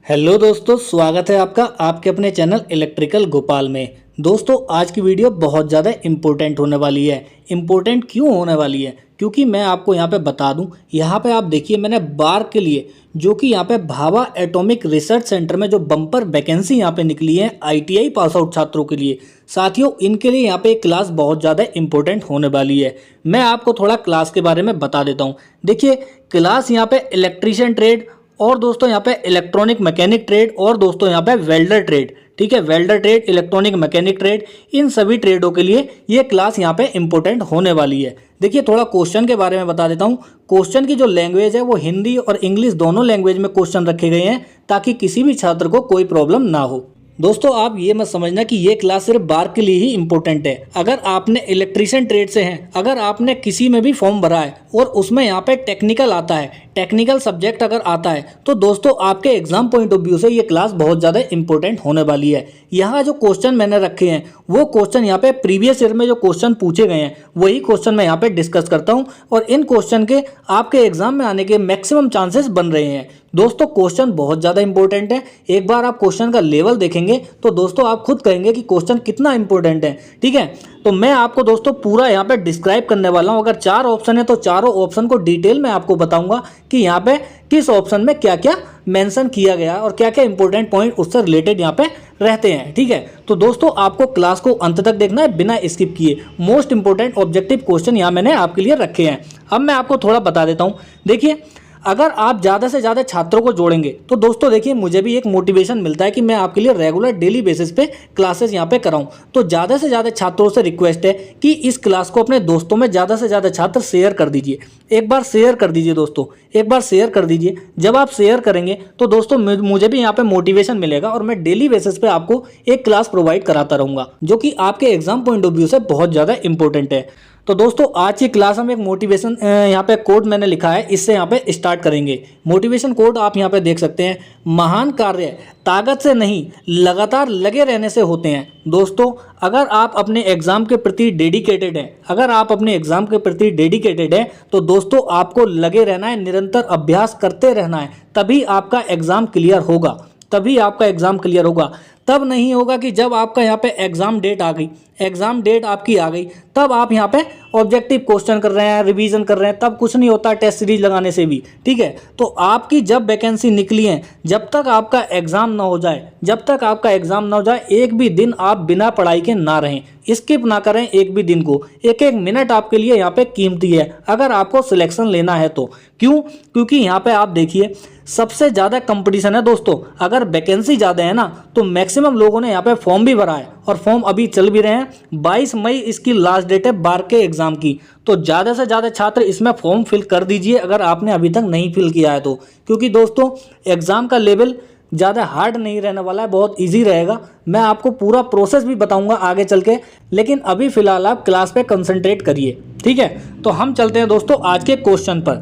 Hello दोस्तों, स्वागत है आपका आपके अपने चैनल इलेक्ट्रिकल गोपाल में। दोस्तों, आज की वीडियो बहुत ज़्यादा इम्पोर्टेंट होने वाली है। इम्पोर्टेंट क्यों होने वाली है? क्योंकि मैं आपको यहाँ पे बता दूं, यहाँ पे आप देखिए मैंने बार के लिए जो कि यहाँ पे भाभा एटॉमिक रिसर्च सेंटर में जो बम्पर वैकेंसी यहाँ पे निकली है आईटीआई पास आउट छात्रों के लिए, साथियों इनके लिए यहाँ पे एक क्लास बहुत ज़्यादा इंपॉर्टेंट होने वाली है। मैं आपको थोड़ा क्लास के बारे में बता देता हूँ। देखिए, क्लास यहाँ पे इलेक्ट्रीशियन ट्रेड और दोस्तों यहाँ पे इलेक्ट्रॉनिक मैकेनिक ट्रेड और दोस्तों यहाँ पे वेल्डर ट्रेड, ठीक है, welder trade, electronic mechanic trade, इन सभी ट्रेडों के लिए ये क्लास यहाँ पे इंपॉर्टेंट होने वाली है। देखिए, थोड़ा क्वेश्चन के बारे में बता देता हूँ। क्वेश्चन की जो लैंग्वेज है वो हिंदी और इंग्लिश दोनों लैंग्वेज में क्वेश्चन रखे गए हैं ताकि किसी भी छात्र को कोई प्रॉब्लम ना हो। दोस्तों, आप ये मत समझना कि ये क्लास सिर्फ बार के लिए ही इंपॉर्टेंट है। अगर आपने इलेक्ट्रीशियन ट्रेड से हैं, अगर आपने किसी में भी फॉर्म भरा है और उसमें यहाँ पे टेक्निकल आता है, टेक्निकल सब्जेक्ट अगर आता है, तो दोस्तों आपके एग्जाम पॉइंट ऑफ व्यू से ये क्लास बहुत ज़्यादा इंपॉर्टेंट होने वाली है। यहाँ जो क्वेश्चन मैंने रखे हैं वो क्वेश्चन यहाँ पे प्रीवियस ईयर में जो क्वेश्चन पूछे गए हैं वही क्वेश्चन मैं यहाँ पे डिस्कस करता हूँ और इन क्वेश्चन के आपके एग्जाम में आने के मैक्सिमम चांसेस बन रहे हैं। दोस्तों, क्वेश्चन बहुत ज़्यादा इंपॉर्टेंट है। एक बार आप क्वेश्चन का लेवल देखेंगे तो दोस्तों आप खुद कहेंगे कि क्वेश्चन कितना इंपॉर्टेंट है। ठीक है, तो मैं आपको दोस्तों पूरा यहाँ पे डिस्क्राइब करने वाला हूँ। अगर 4 ऑप्शन है तो चारों ऑप्शन को डिटेल में आपको बताऊंगा कि यहाँ पे किस ऑप्शन में क्या क्या मेंशन किया गया और क्या क्या इंपॉर्टेंट पॉइंट उससे रिलेटेड यहाँ पे रहते हैं। ठीक है, तो दोस्तों आपको क्लास को अंत तक देखना है बिना स्किप किए। मोस्ट इंपॉर्टेंट ऑब्जेक्टिव क्वेश्चन यहाँ मैंने आपके लिए रखे हैं। अब मैं आपको थोड़ा बता देता हूँ। देखिए, अगर आप ज़्यादा से ज़्यादा छात्रों को जोड़ेंगे तो दोस्तों देखिए मुझे भी एक मोटिवेशन मिलता है कि मैं आपके लिए रेगुलर डेली बेसिस पे क्लासेस यहाँ पे कराऊं। तो ज़्यादा से ज़्यादा छात्रों से रिक्वेस्ट है कि इस क्लास को अपने दोस्तों में ज़्यादा से ज़्यादा छात्र शेयर कर दीजिए। एक बार शेयर कर दीजिए दोस्तों, एक बार शेयर कर दीजिए। जब आप शेयर करेंगे तो दोस्तों मुझे भी यहाँ पे मोटिवेशन मिलेगा और मैं डेली बेसिस पे आपको एक क्लास प्रोवाइड कराता रहूँगा जो कि आपके एग्जाम पॉइंट ऑफ व्यू से बहुत ज़्यादा इंपॉर्टेंट है। तो दोस्तों आज की क्लास में एक मोटिवेशन यहाँ पे कोड मैंने लिखा है, इससे यहाँ पे स्टार्ट करेंगे। मोटिवेशन कोड आप यहाँ पे देख सकते हैं। महान कार्य ताकत से नहीं लगातार लगे रहने से होते हैं। दोस्तों, अगर आप अपने एग्जाम के प्रति डेडिकेटेड हैं, अगर आप अपने एग्जाम के प्रति डेडिकेटेड हैं तो दोस्तों आपको लगे रहना है, निरंतर अभ्यास करते रहना है, तभी आपका एग्जाम क्लियर होगा, तभी आपका एग्जाम क्लियर होगा। तब नहीं होगा कि जब आपका यहाँ पे एग्जाम डेट आ गई, एग्जाम डेट आपकी आ गई, तब आप यहाँ पे ऑब्जेक्टिव क्वेश्चन कर रहे हैं, रिवीजन कर रहे हैं, तब कुछ नहीं होता टेस्ट सीरीज लगाने से भी। ठीक है, तो आपकी जब वैकेंसी निकली है, जब तक आपका एग्जाम ना हो जाए, जब तक आपका एग्जाम ना हो जाए, एक भी दिन आप बिना पढ़ाई के ना रहें, स्किप ना करें एक भी दिन को। एक एक मिनट आपके लिए यहाँ पे कीमती है अगर आपको सिलेक्शन लेना है तो। क्यों? क्योंकि यहाँ पे आप देखिए सबसे ज़्यादा कंपटीशन है दोस्तों। अगर वैकेंसी ज़्यादा है ना तो मैक्सिमम लोगों ने यहाँ पे फॉर्म भी भरा है और फॉर्म अभी चल भी रहे हैं। 22 मई इसकी लास्ट डेट है बार के एग्जाम की। तो ज़्यादा से ज़्यादा छात्र इसमें फॉर्म फिल कर दीजिए अगर आपने अभी तक नहीं फिल किया है तो, क्योंकि दोस्तों एग्ज़ाम का लेवल ज़्यादा हार्ड नहीं रहने वाला है, बहुत इजी रहेगा। मैं आपको पूरा प्रोसेस भी बताऊंगा आगे चल के, लेकिन अभी फ़िलहाल आप क्लास पे कंसंट्रेट करिए। ठीक है, तो हम चलते हैं दोस्तों आज के क्वेश्चन पर।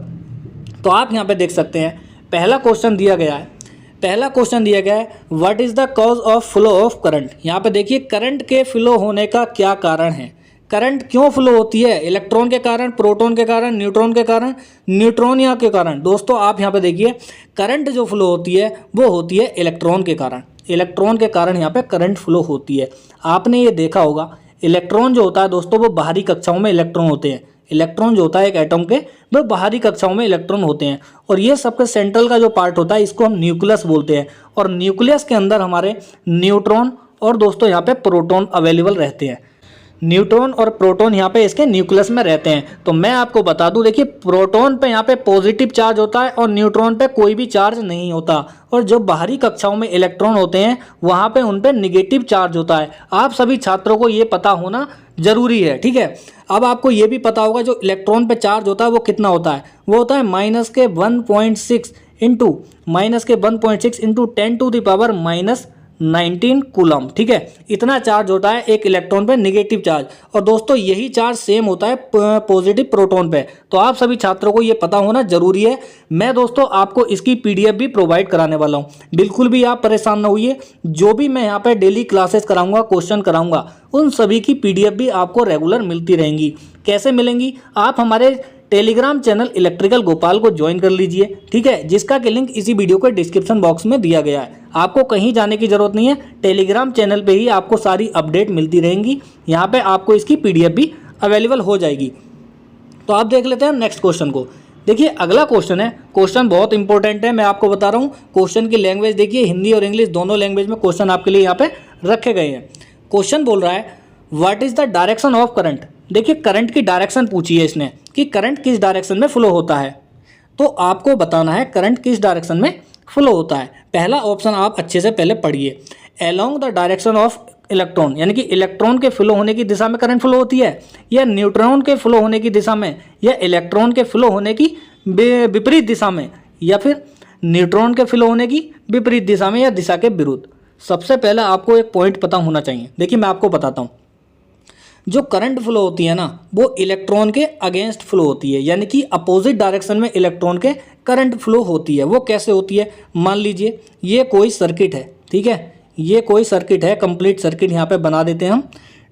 तो आप यहाँ पे देख सकते हैं पहला क्वेश्चन दिया गया है। पहला क्वेश्चन दिया गया है, what is the cause of flow of current. यहाँ पे देखिए करंट के फ्लो होने का क्या कारण है। करंट क्यों फ्लो होती है? इलेक्ट्रॉन के कारण, प्रोटॉन के कारण, न्यूट्रॉन के कारण, न्यूट्रॉनिया के कारण। दोस्तों आप यहाँ पे देखिए करंट जो फ्लो होती है वो होती है इलेक्ट्रॉन के कारण। इलेक्ट्रॉन के कारण यहाँ पे करंट फ्लो होती है। आपने ये देखा होगा इलेक्ट्रॉन जो होता है दोस्तों वो बाहरी कक्षाओं में इलेक्ट्रॉन होते हैं। इलेक्ट्रॉन जो होता है एक एटम के वो बाहरी कक्षाओं में इलेक्ट्रॉन होते हैं और ये सबके सेंट्रल का जो पार्ट होता है इसको हम न्यूक्लियस बोलते हैं। और न्यूक्लियस के अंदर हमारे न्यूट्रॉन और दोस्तों यहाँ पे प्रोटॉन अवेलेबल रहते हैं। न्यूट्रॉन और प्रोटॉन यहाँ पे इसके न्यूक्लियस में रहते हैं। तो मैं आपको बता दूं, देखिए प्रोटॉन पे यहाँ पे पॉजिटिव चार्ज होता है और न्यूट्रॉन पे कोई भी चार्ज नहीं होता। और जो बाहरी कक्षाओं में इलेक्ट्रॉन होते हैं वहाँ पे उन पे निगेटिव चार्ज होता है। आप सभी छात्रों को ये पता होना जरूरी है। ठीक है, अब आपको ये भी पता होगा जो इलेक्ट्रॉन पे चार्ज होता है वो कितना होता है। वो होता है -1.6 इंटू 10⁻⁻19 कूलम। ठीक है, इतना चार्ज होता है एक इलेक्ट्रॉन पे, नेगेटिव चार्ज। और दोस्तों यही चार्ज सेम होता है पॉजिटिव प्रोटॉन पे। तो आप सभी छात्रों को ये पता होना जरूरी है। मैं दोस्तों आपको इसकी पीडीएफ भी प्रोवाइड कराने वाला हूँ, बिल्कुल भी आप परेशान ना होइए। जो भी मैं यहाँ पे डेली क्लासेस कराऊंगा, क्वेश्चन कराऊंगा, उन सभी की पीडीएफ भी आपको रेगुलर मिलती रहेंगी। कैसे मिलेंगी? आप हमारे टेलीग्राम चैनल इलेक्ट्रिकल गोपाल को ज्वाइन कर लीजिए, ठीक है, जिसका कि लिंक इसी वीडियो के डिस्क्रिप्शन बॉक्स में दिया गया है। आपको कहीं जाने की जरूरत नहीं है, टेलीग्राम चैनल पे ही आपको सारी अपडेट मिलती रहेंगी। यहाँ पे आपको इसकी PDF भी अवेलेबल हो जाएगी। तो आप देख लेते हैं नेक्स्ट क्वेश्चन को। देखिए अगला क्वेश्चन है, क्वेश्चन बहुत इंपॉर्टेंट है, मैं आपको बता रहा हूँ। क्वेश्चन की लैंग्वेज देखिए, हिंदी और इंग्लिश दोनों लैंग्वेज में क्वेश्चन आपके लिए यहाँ पे रखे गए हैं। क्वेश्चन बोल रहा है what is the direction of current. देखिए करंट की डायरेक्शन पूछी है इसने कि करंट किस डायरेक्शन में फ्लो होता है, तो आपको बताना है करंट किस डायरेक्शन में फ्लो होता है। पहला ऑप्शन आप अच्छे से पहले पढ़िए, along the direction of electron, यानी कि इलेक्ट्रॉन के फ्लो होने की दिशा में करंट फ्लो होती है, या न्यूट्रॉन के फ्लो होने की दिशा में, या इलेक्ट्रॉन के फ्लो होने की विपरीत दिशा में, या फिर न्यूट्रॉन के फ्लो होने की विपरीत दिशा में, या दिशा के विरुद्ध। सबसे पहले आपको एक पॉइंट पता होना चाहिए। देखिए मैं आपको बताता हूँ, जो करंट फ्लो होती है ना वो इलेक्ट्रॉन के अगेंस्ट फ्लो होती है, यानी कि अपोजिट डायरेक्शन में इलेक्ट्रॉन के करंट फ्लो होती है। वो कैसे होती है, मान लीजिए ये कोई सर्किट है, ठीक है, ये कोई सर्किट है, कंप्लीट सर्किट यहाँ पे बना देते हैं हम।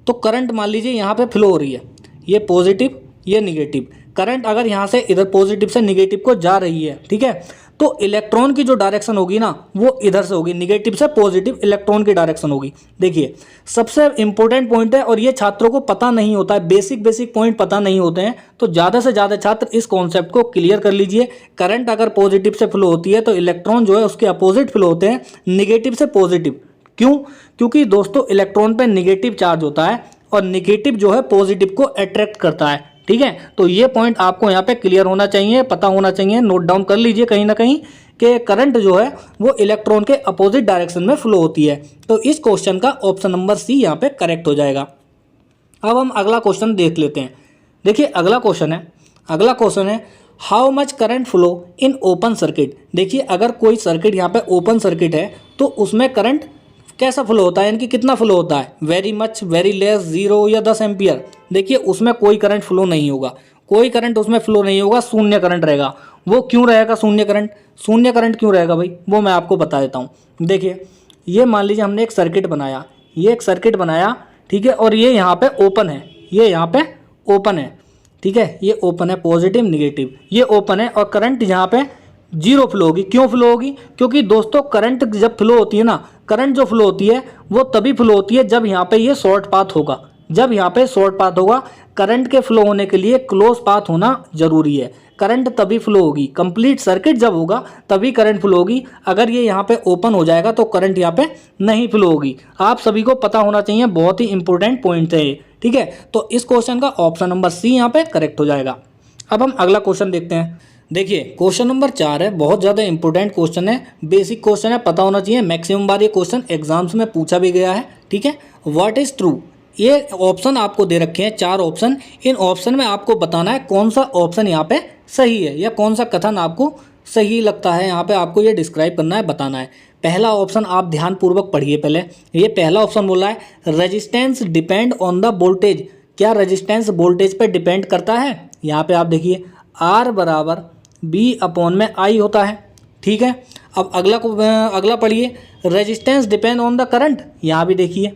तो करंट मान लीजिए यहाँ पे फ्लो हो रही है, ये पॉजिटिव ये निगेटिव। करंट अगर यहाँ से इधर पॉजिटिव से निगेटिव को जा रही है, ठीक है, तो इलेक्ट्रॉन की जो डायरेक्शन होगी ना वो इधर से होगी, निगेटिव से पॉजिटिव इलेक्ट्रॉन की डायरेक्शन होगी। देखिए सबसे इंपॉर्टेंट पॉइंट है, और ये छात्रों को पता नहीं होता है, बेसिक पॉइंट पता नहीं होते हैं, तो ज़्यादा से ज़्यादा छात्र इस कॉन्सेप्ट को क्लियर कर लीजिए। करंट अगर पॉजिटिव से फ्लो होती है तो इलेक्ट्रॉन जो है उसके अपोजिट फ्लो होते हैं, निगेटिव से पॉजिटिव। क्यों? क्योंकि दोस्तों इलेक्ट्रॉन पे निगेटिव चार्ज होता है और निगेटिव जो है पॉजिटिव को अट्रैक्ट करता है, ठीक है। तो ये पॉइंट आपको यहाँ पे क्लियर होना चाहिए, पता होना चाहिए, नोट डाउन कर लीजिए कहीं ना कहीं कि करंट जो है वो इलेक्ट्रॉन के अपोजिट डायरेक्शन में फ्लो होती है। तो इस क्वेश्चन का ऑप्शन नंबर सी यहाँ पे करेक्ट हो जाएगा। अब हम अगला क्वेश्चन देख लेते हैं। देखिए अगला क्वेश्चन है how much current flow in open circuit. देखिए अगर कोई सर्किट यहाँ पे ओपन सर्किट है तो उसमें करंट कैसा फ्लो होता है, यानी कि कितना फ्लो होता है, वेरी मच, वेरी लेस, 0 या 10 एम्पियर। देखिए उसमें कोई करंट फ्लो नहीं होगा, कोई करंट उसमें फ्लो नहीं होगा, शून्य करंट रहेगा। वो क्यों रहेगा शून्य करंट क्यों रहेगा भाई, वो मैं आपको बता देता हूँ। देखिए ये मान लीजिए हमने एक सर्किट बनाया, ये एक सर्किट बनाया, ठीक है, और ये यहाँ पे ओपन है, ये यहाँ पे ओपन है, ठीक है, ये ओपन है, पॉजिटिव निगेटिव, ये ओपन है, और करंट यहाँ पे 0 फ्लो होगी। क्यों फ्लो होगी? क्योंकि दोस्तों करंट जब फ्लो होती है ना, करंट जो फ्लो होती है वो तभी फ्लो होती है जब यहाँ पे ये शॉर्ट पाथ होगा। जब यहाँ पे शॉर्ट पाथ होगा, करंट के फ्लो होने के लिए क्लोज पाथ होना जरूरी है, करंट तभी फ्लो होगी। कंप्लीट सर्किट जब होगा तभी करंट फ्लो होगी। अगर ये यहाँ पे ओपन हो जाएगा तो करंट यहाँ पे नहीं फ्लो होगी। आप सभी को पता होना चाहिए, बहुत ही इंपॉर्टेंट पॉइंट है ये, ठीक है। तो इस क्वेश्चन का ऑप्शन नंबर सी यहाँ पे करेक्ट हो जाएगा। अब हम अगला क्वेश्चन देखते हैं। देखिए क्वेश्चन नंबर 4 है, बहुत ज़्यादा इंपॉर्टेंट क्वेश्चन है, बेसिक क्वेश्चन है, पता होना चाहिए। मैक्सिमम बार ये क्वेश्चन एग्जाम्स में पूछा भी गया है, ठीक है। व्हाट इज़ ट्रू, ये ऑप्शन आपको दे रखे हैं 4 ऑप्शन। इन ऑप्शन में आपको बताना है कौन सा ऑप्शन यहाँ पे सही है, या कौन सा कथन आपको सही लगता है, यहाँ पे आपको ये डिस्क्राइब करना है, बताना है। पहला ऑप्शन आप ध्यानपूर्वक पढ़िए पहले। ये पहला ऑप्शन बोला है resistance depend on the voltage. क्या रेजिस्टेंस वोल्टेज पे डिपेंड करता है? यहाँ पे आप देखिए R बराबर B/I होता है, ठीक है। अब अगला पढ़िए resistance depend on the current. यहाँ भी देखिए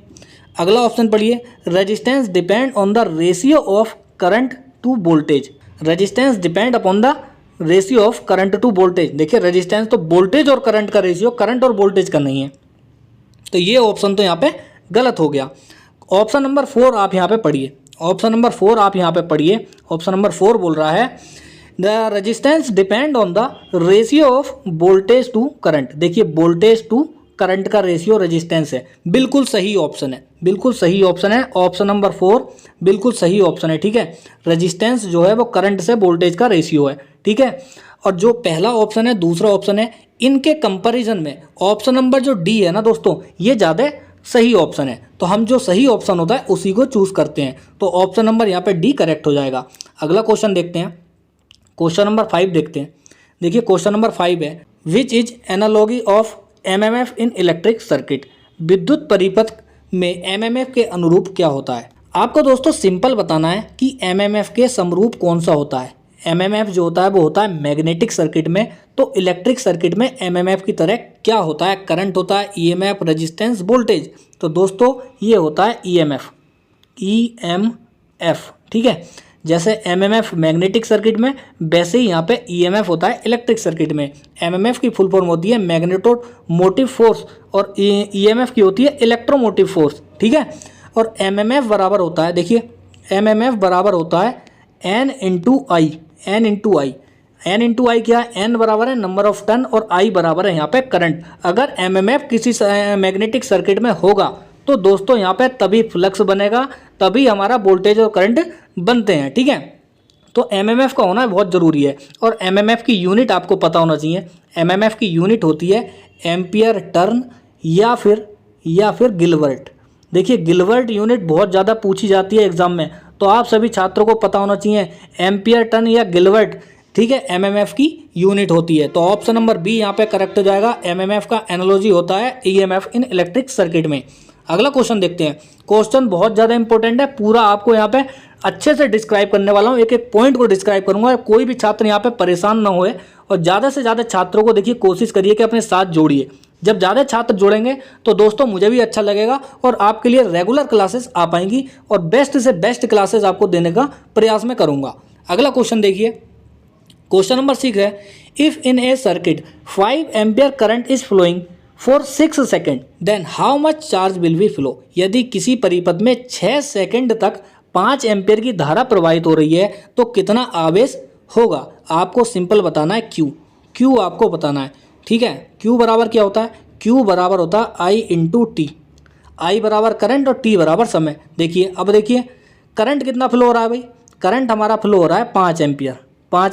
अगला ऑप्शन पढ़िए resistance depend on the ratio of current to voltage. Resistance depend upon the ratio of current to voltage. देखिए रेजिस्टेंस तो वोल्टेज और करंट का रेशियो, करंट और वोल्टेज का नहीं है, तो ये ऑप्शन तो यहाँ पे गलत हो गया। ऑप्शन नंबर 4 आप यहाँ पे पढ़िए, ऑप्शन नंबर 4 आप यहाँ पे पढ़िए। ऑप्शन नंबर 4 बोल रहा है the resistance depend on the ratio of voltage to current. देखिए वोल्टेज टू करंट का रेशियो रेजिस्टेंस है, बिल्कुल सही ऑप्शन है, बिल्कुल सही ऑप्शन है। ऑप्शन नंबर 4 बिल्कुल सही ऑप्शन है, ठीक है। रेजिस्टेंस जो है वो करंट से वोल्टेज का रेशियो है, ठीक है। और जो पहला ऑप्शन है, दूसरा ऑप्शन है, इनके कंपैरिजन में ऑप्शन नंबर जो डी है ना दोस्तों, ये ज़्यादा सही ऑप्शन है। तो हम जो सही ऑप्शन होता है उसी को चूज करते हैं, तो ऑप्शन नंबर यहाँ पे डी करेक्ट हो जाएगा। अगला क्वेश्चन देखते हैं, क्वेश्चन नंबर 5 देखते हैं। देखिए क्वेश्चन नंबर 5 है which is analogy of MMF in electric circuit. विद्युत परिपथ में MMF के अनुरूप क्या होता है? आपको दोस्तों सिंपल बताना है कि MMF के समरूप कौन सा होता है। MMF जो होता है वो होता है मैग्नेटिक सर्किट में, तो इलेक्ट्रिक सर्किट में MMF की तरह क्या होता है? करंट होता है, EMF, रेजिस्टेंस, वोल्टेज। तो दोस्तों ये होता है EMF, ठीक है। जैसे एमएमएफ मैग्नेटिक सर्किट में, वैसे ही यहाँ पे ईएमएफ होता है इलेक्ट्रिक सर्किट में। एमएमएफ की फुल फॉर्म होती है मैग्नेटोमोटिव फोर्स और ईएमएफ की होती है इलेक्ट्रोमोटिव फोर्स, ठीक है। और एमएमएफ बराबर होता है, देखिए एमएमएफ बराबर होता है एन इंटू आई। एन इंटू आई क्या है? एन बराबर है नंबर ऑफ टर्न और आई बराबर है यहाँ पे करंट। अगर एमएमएफ किसी मैग्नेटिक सर्किट में होगा तो दोस्तों यहाँ पे तभी फ्लक्स बनेगा, तभी हमारा वोल्टेज और करंट बनते हैं, ठीक है। तो एमएमएफ का होना बहुत ज़रूरी है। और एमएमएफ की यूनिट आपको पता होना चाहिए। एमएमएफ की यूनिट होती है एम्पियर टर्न या फिर गिलवर्ट। देखिए गिलवर्ट यूनिट बहुत ज़्यादा पूछी जाती है एग्जाम में, तो आप सभी छात्रों को पता होना चाहिए एम्पियर टर्न या गिलवर्ट, ठीक है, एमएमएफ की यूनिट होती है। तो ऑप्शन नंबर बी यहाँ पे करेक्ट हो जाएगा। एमएमएफ का एनालॉजी होता है ईएमएफ इन इलेक्ट्रिक सर्किट में। अगला क्वेश्चन देखते हैं। क्वेश्चन बहुत ज़्यादा इंपॉर्टेंट है, पूरा आपको यहाँ पे अच्छे से डिस्क्राइब करने वाला हूँ, एक एक पॉइंट को डिस्क्राइब करूँगा। कोई भी छात्र यहाँ पे परेशान ना होए और ज़्यादा से ज़्यादा छात्रों को देखिए कोशिश करिए कि अपने साथ जोड़िए। जब ज़्यादा छात्र जोड़ेंगे तो दोस्तों मुझे भी अच्छा लगेगा और आपके लिए रेगुलर क्लासेस आ पाएंगी और बेस्ट से बेस्ट क्लासेस आपको देने का प्रयास मैं करूँगा। अगला क्वेश्चन देखिए, क्वेश्चन नंबर 6 है, if in a circuit 5 ampere current is flowing for 6 second then how much charge will be flow. यदि किसी परिपथ में 6 सेकेंड तक 5 एम्पियर की धारा प्रवाहित हो रही है तो कितना आवेश होगा। आपको सिंपल बताना है क्यू आपको बताना है, ठीक है। क्यू बराबर क्या होता है? क्यू बराबर होता है आई इंटू टी। आई बराबर करंट और टी बराबर समय। देखिए अब देखिए करंट कितना फ्लो हो रहा है भाई? करंट हमारा फ्लो हो रहा है 5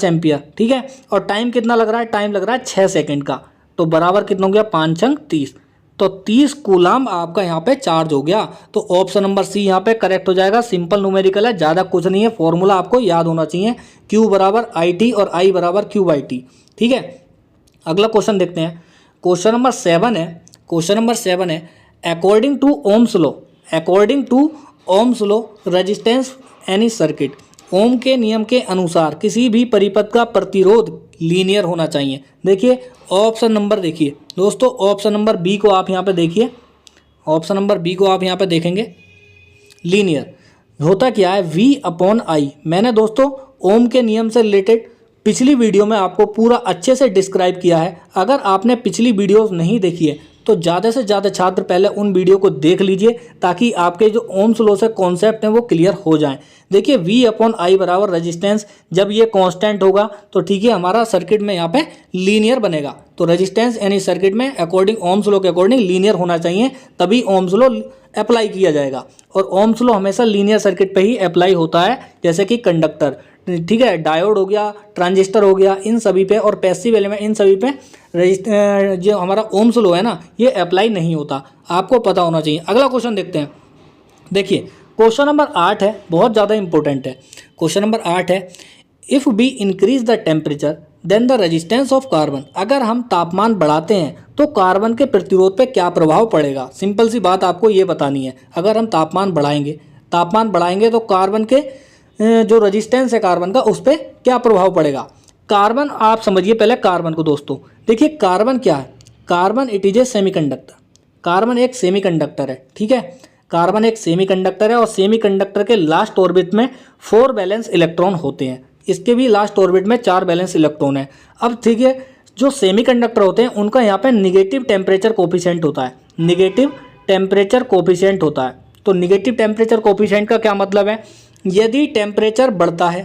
एम्पियर, ठीक है। और टाइम कितना लग रहा है? टाइम लग रहा है 6 सेकेंड का। तो बराबर कितना हो गया? 5 छंग 30। तो 30 कूलाम आपका यहाँ पे चार्ज हो गया। तो ऑप्शन नंबर सी यहाँ पे करेक्ट हो जाएगा। सिंपल न्यूमेरिकल है, ज़्यादा कुछ नहीं है, फॉर्मूला आपको याद होना चाहिए। क्यू बराबर आई टी और आई बराबर क्यू बाई टी, ठीक है। अगला क्वेश्चन देखते हैं। क्वेश्चन नंबर 7 है, according to Ohm's law resistance any circuit. Ohm के नियम के अनुसार किसी भी परिपथ का प्रतिरोध लीनियर होना चाहिए। देखिए ऑप्शन नंबर, देखिए दोस्तों ऑप्शन नंबर बी को आप यहाँ पे देखिए, ऑप्शन नंबर बी को आप यहाँ पे देखेंगे, लीनियर होता क्या है? V upon I. मैंने दोस्तों ओम के नियम से रिलेटेड पिछली वीडियो में आपको पूरा अच्छे से डिस्क्राइब किया है। अगर आपने पिछली वीडियोस नहीं देखी है तो ज़्यादा से ज़्यादा छात्र पहले उन वीडियो को देख लीजिए ताकि आपके जो ओम्स लॉ से कॉन्सेप्ट हैं वो क्लियर हो जाएं। देखिए V अपॉन आई बराबर रेजिस्टेंस, जब ये कांस्टेंट होगा तो ठीक है हमारा सर्किट में यहाँ पे लीनियर बनेगा। तो रेजिस्टेंस यानी सर्किट में अकॉर्डिंग ओम्स लॉ के अकॉर्डिंग लीनियर होना चाहिए, तभी ओम्स लॉ अप्लाई किया जाएगा। और ओम्स लॉ हमेशा लीनियर सर्किट पे ही अप्लाई होता है, जैसे कि कंडक्टर, ठीक है, डायोड हो गया, ट्रांजिस्टर हो गया, इन सभी पे, और पैसिव एलिमेंट, इन सभी पे जो हमारा ओम्स लॉ है ना ये अप्लाई नहीं होता, आपको पता होना चाहिए। अगला क्वेश्चन देखते हैं। देखिए क्वेश्चन नंबर 8 है, बहुत ज़्यादा इंपॉर्टेंट है। क्वेश्चन नंबर 8 है, if we increase the temperature then the resistance of carbon. अगर हम तापमान बढ़ाते हैं तो कार्बन के प्रतिरोध पे क्या प्रभाव पड़ेगा। सिंपल सी बात आपको ये बतानी है। अगर हम तापमान बढ़ाएंगे तो कार्बन के जो रेजिस्टेंस है कार्बन का उस पर क्या प्रभाव पड़ेगा। कार्बन, आप समझिए पहले कार्बन को दोस्तों। देखिए कार्बन क्या है? Carbon it is a semiconductor. Carbon एक सेमीकंडक्टर है, ठीक है। कार्बन एक सेमीकंडक्टर है और सेमीकंडक्टर के लास्ट ऑर्बिट में 4 वैलेंस इलेक्ट्रॉन होते हैं। इसके भी लास्ट ऑर्बिट में 4 वैलेंस इलेक्ट्रॉन है। अब ठीक है, जो सेमीकंडक्टर होते हैं उनका यहाँ पे निगेटिव टेम्परेचर कोफिशिएंट होता है। निगेटिव टेम्परेचर कोफिशिएंट होता है। तो निगेटिव टेम्परेचर कोफिशिएंट का क्या मतलब है? यदि टेम्परेचर बढ़ता है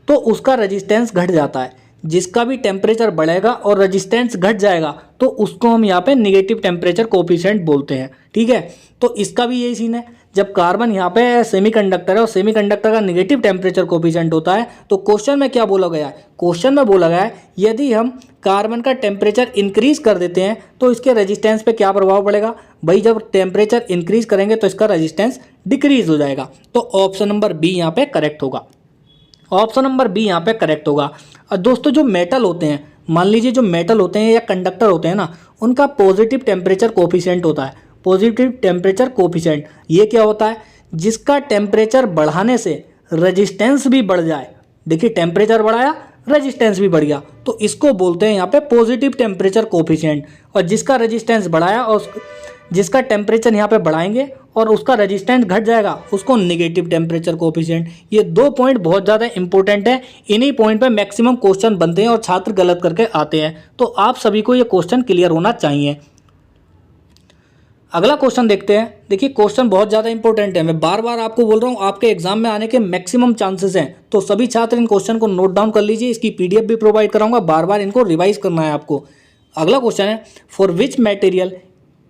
तो उसका रेजिस्टेंस घट जाता है। जिसका भी टेम्परेचर बढ़ेगा और रेजिस्टेंस घट जाएगा तो उसको हम यहाँ पे निगेटिव टेम्परेचर कोफिशिएंट बोलते हैं, ठीक है। तो इसका भी यही सीन है, जब कार्बन यहाँ पे सेमीकंडक्टर है और सेमीकंडक्टर का निगेटिव टेम्परेचर कोफिशिएंट होता है तो क्वेश्चन में क्या बोला गया है? क्वेश्चन में बोला गया है यदि हम कार्बन का टेम्परेचर इंक्रीज कर देते हैं तो इसके रेजिस्टेंस पे क्या प्रभाव पड़ेगा। भाई जब टेम्परेचर इंक्रीज करेंगे तो इसका रेजिस्टेंस डिक्रीज हो जाएगा। तो ऑप्शन नंबर बी यहाँ पे करेक्ट होगा। ऑप्शन नंबर बी यहाँ पे करेक्ट होगा। और दोस्तों जो मेटल होते हैं, मान लीजिए जो मेटल होते हैं या कंडक्टर होते हैं ना, उनका पॉजिटिव टेम्परेचर कोफिशिएंट होता है। पॉजिटिव टेम्परेचर कोफिशिएंट ये क्या होता है? जिसका टेम्परेचर बढ़ाने से रेजिस्टेंस भी बढ़ जाए। देखिए टेम्परेचर बढ़ाया, रेजिस्टेंस भी बढ़ गया, तो इसको बोलते हैं यहाँ पे पॉजिटिव टेम्परेचर कोफिशिएंट। और जिसका रेजिस्टेंस बढ़ाया और जिसका टेम्परेचर यहाँ पे बढ़ाएंगे और उसका रेजिस्टेंस घट जाएगा, उसको नेगेटिव टेम्परेचर कोएफिशिएंट। ये 2 पॉइंट बहुत ज़्यादा इंपॉर्टेंट है। इन्हीं पॉइंट पे मैक्सिमम क्वेश्चन बनते हैं और छात्र गलत करके आते हैं, तो आप सभी को ये क्वेश्चन क्लियर होना चाहिए। अगला क्वेश्चन देखते हैं। देखिए क्वेश्चन बहुत ज़्यादा इंपॉर्टेंट है, मैं बार बार आपको बोल रहा हूँ, आपके एग्जाम में आने के मैक्सिमम चांसेस हैं, तो सभी छात्र इन क्वेश्चन को नोट डाउन कर लीजिए। इसकी पीडीएफ भी प्रोवाइड कराऊंगा, बार बार इनको रिवाइज करना है आपको। अगला क्वेश्चन है, for which material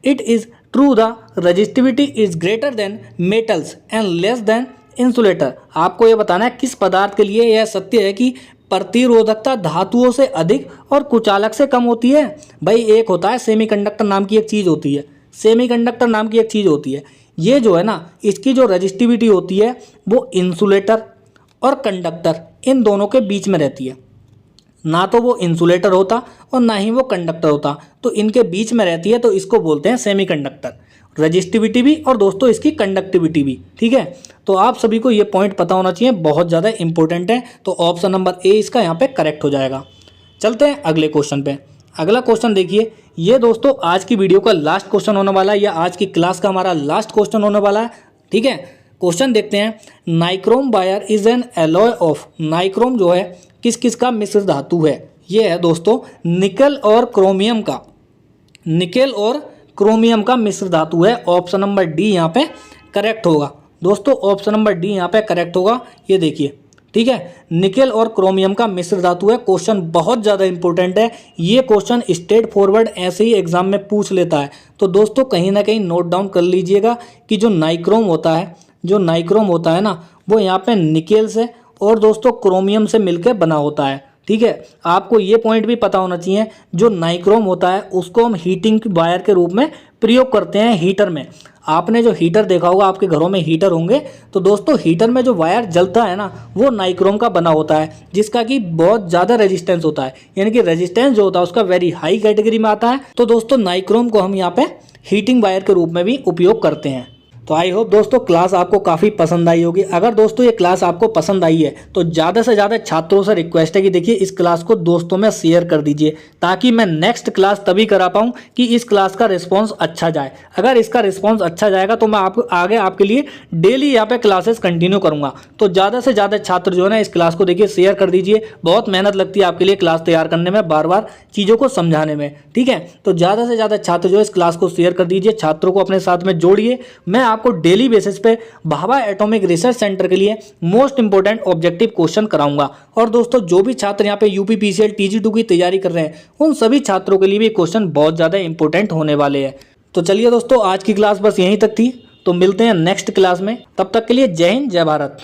it is true the resistivity is greater than metals and less than insulator. आपको ये बताना है किस पदार्थ के लिए यह सत्य है कि प्रतिरोधकता धातुओं से अधिक और कुचालक से कम होती है। भाई एक होता है सेमीकंडक्टर नाम की एक चीज़ होती है, सेमीकंडक्टर नाम की एक चीज़ होती है। ये जो है ना, इसकी जो रजिस्टिविटी होती है वो इंसुलेटर और कंडक्टर इन दोनों के बीच में रहती है। ना तो वो इंसुलेटर होता और ना ही वो कंडक्टर होता, तो इनके बीच में रहती है, तो इसको बोलते हैं सेमीकंडक्टर। रजिस्टिविटी भी और दोस्तों इसकी कंडक्टिविटी भी, ठीक है। तो आप सभी को ये पॉइंट पता होना चाहिए, बहुत ज़्यादा इंपॉर्टेंट है। तो ऑप्शन नंबर ए इसका यहाँ पे करेक्ट हो जाएगा। चलते हैं अगले क्वेश्चन पे। अगला क्वेश्चन देखिए, ये दोस्तों आज की वीडियो का लास्ट क्वेश्चन होने वाला है, या आज की क्लास का हमारा लास्ट क्वेश्चन होने वाला है, ठीक है। क्वेश्चन देखते हैं। Nichrome wire is an alloy of. Nichrome जो है किस किस का मिश्र धातु है? ये है दोस्तों निकल और क्रोमियम का, निकल और क्रोमियम का मिश्र धातु है। ऑप्शन नंबर डी यहाँ पे करेक्ट होगा दोस्तों, ऑप्शन नंबर डी यहाँ पे करेक्ट होगा। ये देखिए, ठीक है, निकल और क्रोमियम का मिश्र धातु है। क्वेश्चन बहुत ज़्यादा इंपॉर्टेंट है, ये क्वेश्चन स्ट्रेट फॉरवर्ड ऐसे ही एग्जाम में पूछ लेता है। तो दोस्तों कहीं ना कहीं नोट डाउन कर लीजिएगा कि जो नाइक्रोम होता है, जो नाइक्रोम होता है ना, वो यहाँ पे निकेल से और दोस्तों क्रोमियम से मिलकर बना होता है, ठीक है। आपको ये पॉइंट भी पता होना चाहिए, जो नाइक्रोम होता है उसको हम हीटिंग वायर के रूप में प्रयोग करते हैं हीटर में। आपने जो हीटर देखा होगा, आपके घरों में हीटर होंगे, तो दोस्तों हीटर में जो वायर जलता है ना, वो नाइक्रोम का बना होता है, जिसका कि बहुत ज़्यादा रेजिस्टेंस होता है, यानी कि रेजिस्टेंस जो होता है उसका वेरी हाई कैटेगरी में आता है। तो दोस्तों नाइक्रोम को हम यहाँ पे हीटिंग वायर के रूप में भी उपयोग करते हैं। तो आई होप दोस्तों क्लास आपको काफ़ी पसंद आई होगी। अगर दोस्तों ये क्लास आपको पसंद आई है तो ज़्यादा से ज़्यादा छात्रों से रिक्वेस्ट है कि देखिए इस क्लास को दोस्तों में शेयर कर दीजिए, ताकि मैं नेक्स्ट क्लास तभी करा पाऊँ कि इस क्लास का रिस्पांस अच्छा जाए। अगर इसका रिस्पांस अच्छा जाएगा तो मैं आगे आपके लिए डेली यहाँ पे क्लासेस कंटिन्यू करूँगा। तो ज़्यादा से ज़्यादा छात्र जो है ना इस क्लास को देखिए शेयर कर दीजिए। बहुत मेहनत लगती है आपके लिए क्लास तैयार करने में, बार बार चीज़ों को समझाने में, ठीक है। तो ज़्यादा से ज़्यादा छात्र जो है इस क्लास को शेयर कर दीजिए, छात्रों को अपने साथ में जोड़िए। मैं आपको डेली बेसिस पे भाभा एटॉमिक रिसर्च सेंटर के लिए मोस्ट इंपोर्टेंट ऑब्जेक्टिव क्वेश्चन कराऊंगा। और दोस्तों जो भी छात्र यहाँ पे यूपीपीसीएल TG2 की तैयारी कर रहे हैं, उन सभी छात्रों के लिए भी क्वेश्चन बहुत ज़्यादा इंपॉर्टेंट होने वाले हैं। तो चलिए दोस्तों आज की क्लास बस यहीं तक थी, तो मिलते हैं नेक्स्ट क्लास में। तब तक के लिए जय हिंद, जय भारत।